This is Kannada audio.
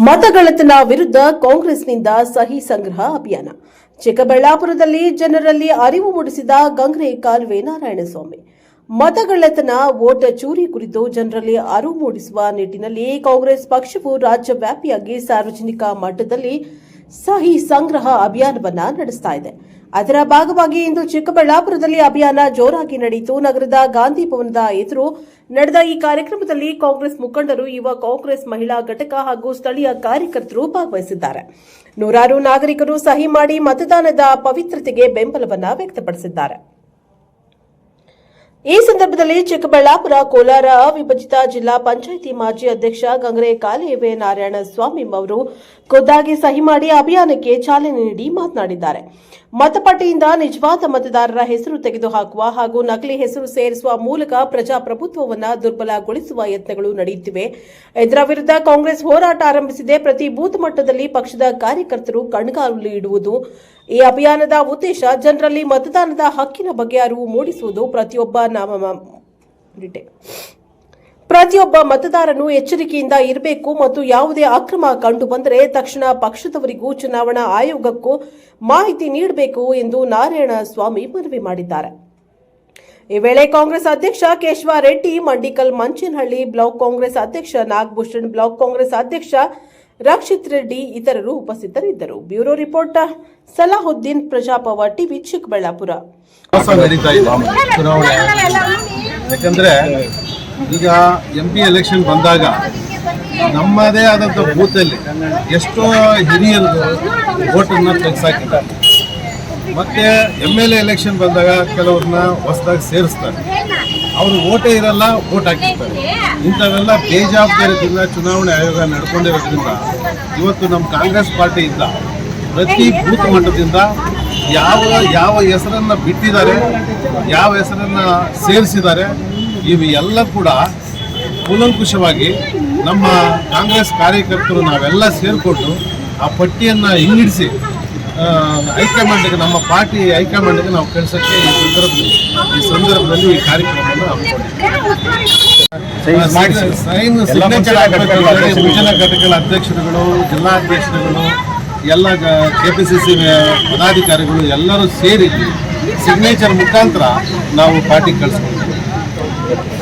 ಮತಗಳ್ಳತನ ವಿರುದ್ಧ ಕಾಂಗ್ರೆಸ್ನಿಂದ ಸಹಿ ಸಂಗ್ರಹ ಅಭಿಯಾನ. ಚಿಕ್ಕಬಳ್ಳಾಪುರದಲ್ಲಿ ಜನರಲ್ಲಿ ಅರಿವು ಮೂಡಿಸಿದ ಗಂಗ್ರೆ ಕಾಲುವೆ ನಾರಾಯಣಸ್ವಾಮಿ. ಮತಗಳ್ಳತನ, ವೋಟ್ ಚೂರಿ ಕುರಿತು ಜನರಲ್ಲಿ ಅರಿವು ಮೂಡಿಸುವ ನಿಟ್ಟಿನಲ್ಲಿ ಕಾಂಗ್ರೆಸ್ ಪಕ್ಷವು ರಾಜ್ಯವ್ಯಾಪಿಯಾಗಿ ಸಾರ್ವಜನಿಕ ಮಟ್ಟದಲ್ಲಿ ಸಹಿ ಸಂಗ್ರಹ ಅಭಿಯಾನವನ್ನ ನಡೆಸ್ತಾ ಇದೆ. ಅದರ ಭಾಗವಾಗಿ ಇಂದು ಚಿಕ್ಕಬಳ್ಳಾಪುರದಲ್ಲಿ ಅಭಿಯಾನ ಜೋರಾಗಿ ನಡೆಯಿತು. ನಗರದ ಗಾಂಧಿ ಭವನದ ಎದುರು ನಡೆದ ಈ ಕಾರ್ಯಕ್ರಮದಲ್ಲಿ ಕಾಂಗ್ರೆಸ್ ಮುಖಂಡರು, ಯುವ ಕಾಂಗ್ರೆಸ್ ಮಹಿಳಾ ಘಟಕ ಹಾಗೂ ಸ್ಥಳೀಯ ಕಾರ್ಯಕರ್ತರು ಭಾಗವಹಿಸಿದ್ದಾರೆ. ನೂರಾರು ನಾಗರಿಕರು ಸಹಿ ಮಾಡಿ ಮತದಾನದ ಪವಿತ್ರತೆಗೆ ಬೆಂಬಲವನ್ನು ವ್ಯಕ್ತಪಡಿಸಿದ್ದಾರೆ. ಈ ಸಂದರ್ಭದಲ್ಲಿ ಚಿಕ್ಕಬಳ್ಳಾಪುರ, ಕೋಲಾರ ಅವಿಭಜಿತ ಜಿಲ್ಲಾ ಪಂಚಾಯಿತಿ ಮಾಜಿ ಅಧ್ಯಕ್ಷ ಗಂಗ್ರೆ ಕಾಲುವೆ ನಾರಾಯಣಸ್ವಾಮಿ ಅವರು ಖುದ್ದಾಗಿ ಸಹಿ ಮಾಡಿ ಅಭಿಯಾನಕ್ಕೆ ಚಾಲನೆ ನೀಡಿ ಮಾತನಾಡಿದ್ದಾರೆ. ಮತಪಟ್ಟಿಯಿಂದ ನಿಜವಾದ ಮತದಾರರ ಹೆಸರು ತೆಗೆದುಹಾಕುವ ಹಾಗೂ ನಕಲಿ ಹೆಸರು ಸೇರಿಸುವ ಮೂಲಕ ಪ್ರಜಾಪ್ರಭುತ್ವವನ್ನು ದುರ್ಬಲಗೊಳಿಸುವ ಯತ್ನಗಳು ನಡೆಯುತ್ತಿವೆ. ಇದರ ವಿರುದ್ಧ ಕಾಂಗ್ರೆಸ್ ಹೋರಾಟ ಆರಂಭಿಸಿದೆ. ಪ್ರತಿ ಬೂತ್ ಮಟ್ಟದಲ್ಲಿ ಪಕ್ಷದ ಕಾರ್ಯಕರ್ತರು ಕಣ್ಗಾವಲು ಇಡುವುದು. ಈ ಅಭಿಯಾನದ ಉದ್ದೇಶ ಜನರಲ್ಲಿ ಮತದಾನದ ಹಕ್ಕಿನ ಬಗ್ಗೆ ಅರಿವು ಮೂಡಿಸುವುದು. ಪ್ರತಿಯೊಬ್ಬ ಮತದಾರನು ಎಚ್ಚರಿಕೆಯಿಂದ ಇರಬೇಕು ಮತ್ತು ಯಾವುದೇ ಅಕ್ರಮ ಕಂಡು ಬಂದರೆ ತಕ್ಷಣ ಪಕ್ಷದವರಿಗೂ ಚುನಾವಣಾ ಆಯೋಗಕ್ಕೂ ಮಾಹಿತಿ ನೀಡಬೇಕು ಎಂದು ನಾರಾಯಣಸ್ವಾಮಿ ಮನವಿ ಮಾಡಿದ್ದಾರೆ. ಈ ವೇಳೆ ಕಾಂಗ್ರೆಸ್ ಅಧ್ಯಕ್ಷ ಕೇಶವ ರೆಡ್ಡಿ, ಮಂಡಿಕಲ್ ಮಂಚೇನಹಳ್ಳಿ ಬ್ಲಾಕ್ ಕಾಂಗ್ರೆಸ್ ಅಧ್ಯಕ್ಷ ನಾಗಭೂಷಣ್, ಬ್ಲಾಕ್ ಕಾಂಗ್ರೆಸ್ ಅಧ್ಯಕ್ಷ ರಕ್ಷಿತ್ ರೆಡ್ಡಿ ಇತರರು ಉಪಸ್ಥಿತರಿದ್ದರು. ಬ್ಯೂರೋ ರಿಪೋರ್ಟ್ ಸಲಾಹುದ್ದೀನ್, ಪ್ರಜಾಪವ ಟಿವಿ, ಚಿಕ್ಕಬಳ್ಳಾಪುರ. ಯಾಕಂದ್ರೆ ಈಗ MP ಎಲೆಕ್ಷನ್ ಬಂದಾಗ ನಮ್ಮದೇ ಆದಂಥ ಬೂತಲ್ಲಿ ಎಷ್ಟೋ ಹಿರಿಯರು ವೋಟನ್ನು ತೆಗೆಸಾಕಿದ್ದಾರೆ. ಮತ್ತೆ MLA ಎಲೆಕ್ಷನ್ ಬಂದಾಗ ಕೆಲವ್ರನ್ನ ಹೊಸದಾಗಿ ಸೇರಿಸ್ತಾರೆ. ಅವರು ವೋಟೇ ಇರಲ್ಲ, ವೋಟ್ ಹಾಕಿರ್ತಾರೆ. ಇಂಥವೆಲ್ಲ ಬೇಜವಾಬ್ದಾರಿಯಿಂದ ಚುನಾವಣೆ ಆಯೋಗ ನಡ್ಕೊಂಡಿರೋದ್ರಿಂದ ಇವತ್ತು ನಮ್ಮ ಕಾಂಗ್ರೆಸ್ ಪಾರ್ಟಿಯಿಂದ ಪ್ರತಿ ಬೂತ್ ಮಟ್ಟದಿಂದ ಯಾವ ಹೆಸರನ್ನು ಬಿಟ್ಟಿದ್ದಾರೆ, ಯಾವ ಹೆಸರನ್ನು ಸೇರಿಸಿದ್ದಾರೆ, ಇವು ಎಲ್ಲ ಕೂಡ ಕೂಲಂಕುಷವಾಗಿ ನಮ್ಮ ಕಾಂಗ್ರೆಸ್ ಕಾರ್ಯಕರ್ತರು ನಾವೆಲ್ಲ ಸೇರಿಕೊಂಡು ಆ ಪಟ್ಟಿಯನ್ನು ಹಿನ್ನಿಡಿಸಿ ಹೈಕಮಾಂಡ್ಗೆ, ನಮ್ಮ ಪಾರ್ಟಿ ಹೈಕಮಾಂಡ್ಗೆ ನಾವು ಕಳಿಸೋಕ್ಕೆ ಈ ಸಂದರ್ಭದಲ್ಲಿ ಈ ಕಾರ್ಯಕ್ರಮವನ್ನು ಹಮ್ಮಿಕೊಂಡಿದ್ದೀವಿ. ಮುಂಚಿನ ಘಟಕಗಳ ಅಧ್ಯಕ್ಷರುಗಳು, ಜಿಲ್ಲಾಧ್ಯಕ್ಷರುಗಳು, ಎಲ್ಲ KPCC ಪದಾಧಿಕಾರಿಗಳು ಎಲ್ಲರೂ ಸೇರಿ ಸಿಗ್ನೇಚರ್ ಮುಖಾಂತರ ನಾವು ಪಾರ್ಟಿ ಕಳಿಸ್ಕೊಂಡಿದ್ದೀವಿ.